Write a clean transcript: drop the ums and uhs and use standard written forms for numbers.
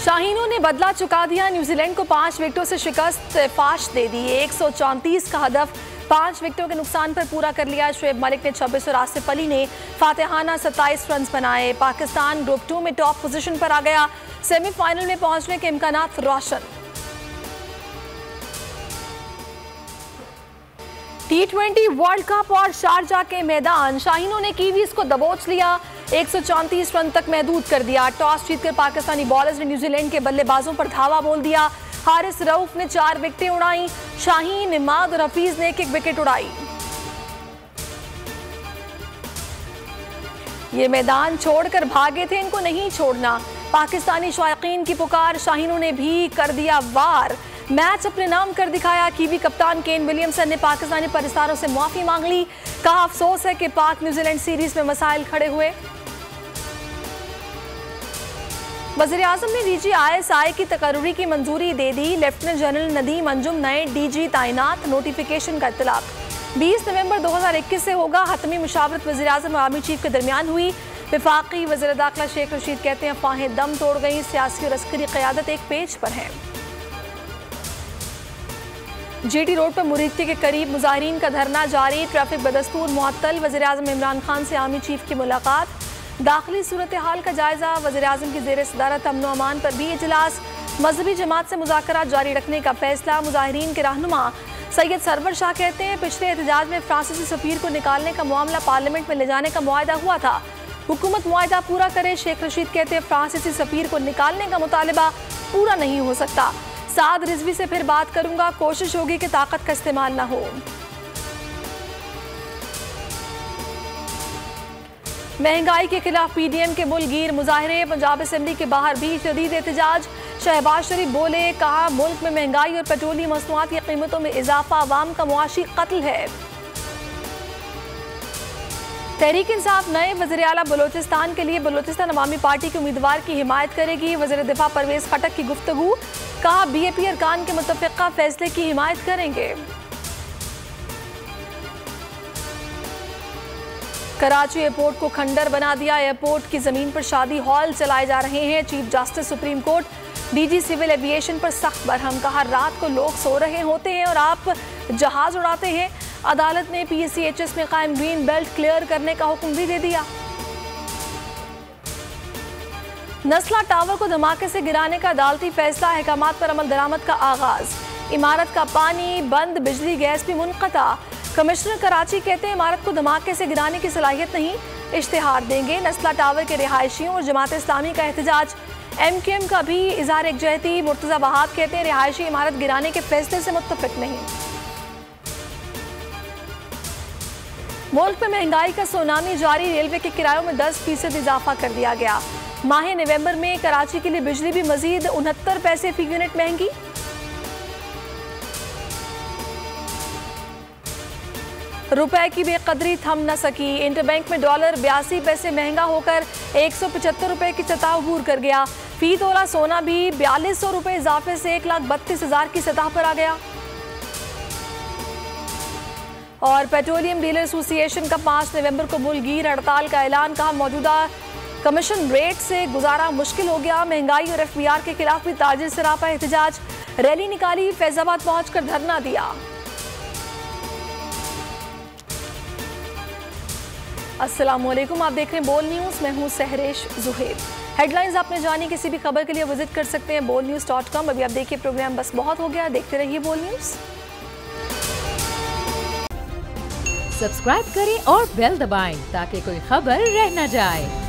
शाहीनों ने बदला चुका दिया, न्यूजीलैंड को 5 विकेटों से शिकस्त फाश दे दी। 134 का हदफ 5 विकेटों के नुकसान पर पूरा कर लिया। शुएब मलिक ने 26 और आसिफ अली ने फातेहाना 27 रन बनाए। पाकिस्तान ग्रुप 2 में टॉप पोजीशन पर आ गया। सेमीफाइनल में पहुंचने के इम्कानात रोशन। T20 वर्ल्ड कप और शारजा के मैदान, शाहीनों ने कीवीज को दबोच लिया। 134 रन तक महदूद कर दिया। टॉस जीतकर पाकिस्तानी बॉलर्स ने न्यूजीलैंड के बल्लेबाजों पर धावा बोल दिया। हारिस रऊफ ने 4 विकेटें उड़ाई। शाहीन, इमाद और हफीज ने 1-1 विकेट उड़ाई। ये मैदान छोड़कर भागे थे, इनको नहीं छोड़ना। पाकिस्तानी शायकीन की पुकार, शाहीनों ने भी कर दिया वार। मैच अपने नाम कर दिखाया। कीवी कप्तान केन विलियमसन ने पाकिस्तानी परिस्तारों से माफी मांग ली। कहा अफसोस है कि पाक न्यूजीलैंड सीरीज में मसाइल खड़े हुए। वज़ीर-ए-आज़म ने DGISI की तकर्री की मंजूरी दे दी। लेफ्टिनेंट जनरल नदीम अंजुम नए DG तैनात, नोटिफिकेशन का इत्तलाक। 20 नवंबर 2021 से होगा। हतमी मुशावरत वज़ीर-ए-आज़म और आर्मी चीफ के दरमियान हुई। वफाकी वज़ीर दाखिला शेख रशीद कहते हैं अफवाहें दम तोड़ गई, सियासी और अस्करी क़यादत एक पेज पर है। GT रोड पर मुरीदती के करीब मुजाहिरीन का धरना जारी। ट्रैफिक बदस्तूर मुअत्तल। वज़ीर-ए-आज़म इमरान खान से आर्मी चीफ की मुलाकात। दाखिली सूरत हाल का जायजा। वज़ीर-ए-आज़म की ज़ेर सदारत अमन व अमान पर भी इजलास। मजहबी जमात से मुज़ाकरात जारी रखने का फैसला। मुजाहिरीन के रहनुमा सैयद सरवर शाह कहते हैं पिछले एहतजाज में फ्रांसीसी सफ़ीर को निकालने का मामला पार्लियामेंट में ले जाने का मुआहदा हुआ था। हुकूमत मुआहदा पूरा करे। शेख रशीद कहते हैं फ्रांसीसी सफ़ीर को निकालने का मुतालिबा पूरा नहीं हो सकता। साद रिजवी से फिर बात करूंगा, कोशिश होगी कि ताकत का इस्तेमाल ना हो। महंगाई के खिलाफ PDM के मुल्कगीर मुजाहरे। पंजाब असेंबली के बाहर भी शदीद एहतजाज। शहबाज शरीफ बोले, कहा मुल्क में महंगाई और पेट्रोलियम मसनूआत की कीमतों में इजाफा अवाम का मुआशी कत्ल है। तहरीक इंसाफ नए वज़ीर आला बलोचिस्तान के लिए बलोचिस्तान अवामी पार्टी के उम्मीदवार की हिमायत करेगी। वज़ीर दिफा परवेज खटक की गुफ्तगू। कहा BAP अरकान के मुतफ़िक़ा फैसले की हिमायत करेंगे। कराची एयरपोर्ट को खंडर बना दिया। एयरपोर्ट की जमीन पर शादी हॉल चलाए जा रहे हैं। Chief justice supreme court DG civil aviation पर सख्त बरहम। कहा रात को लोग सो रहे होते हैं और आप जहाज उड़ाते हैं। अदालत ने PCHS में कायम ग्रीन बेल्ट क्लियर करने का हुक्म भी दे दिया। नस्ला टावर को धमाके से गिराने का अदालती फैसला। अहकामात पर अमल दरामद का आगाज। इमारत का पानी बंद, बिजली गैस भी मुनक़ता। कमिश्नर कराची कहते हैं इमारत को धमाके से गिराने की सलाहियत नहीं, इश्तिहार देंगे। नस्ला टावर के रिहायशियों और जमात इस्लामी का एहतजाज। MQM का भी इज़हार एकजहती। मुर्तज़ा वहाब कहते हैं रिहायशी इमारत गिराने के फैसले से मुत्तफिक नहीं। मुल्क में महंगाई का सुनामी जारी। रेलवे के किरायों में 10% इजाफा कर दिया गया। माह नवंबर में कराची के लिए बिजली भी मजीद 69 पैसे फी यूनिट महंगी। रुपए की बेकदरी थम न सकी। इंटरबैंक में डॉलर 82 पैसे महंगा होकर 175 रुपए की सतह अबूर कर गया। फी तोला सोना भी 4200 रुपए इजाफे से 1,32,000 की सतह पर आ गया। और पेट्रोलियम डीलर एसोसिएशन का 5 नवंबर को मुल्कगीर हड़ताल का ऐलान। कहा मौजूदा कमीशन रेट से गुजारा मुश्किल हो गया। महंगाई और FBR के खिलाफ भी ताजिर सरापा एहतजाज। रैली निकाली, फैजाबाद पहुंचकर धरना दिया। अस्सलामुअलैकुम, आप देख रहे हैं बोल न्यूज़। मैं हूं सहरेश जुहेब। हेडलाइंस आपने जानी, किसी भी खबर के लिए विजिट कर सकते हैं bolnews.com। अभी आप देखिए प्रोग्राम बस बहुत हो गया, देखते रहिए बोल न्यूज़। सब्सक्राइब करें और बेल दबाएं ताकि कोई खबर रह न जाए।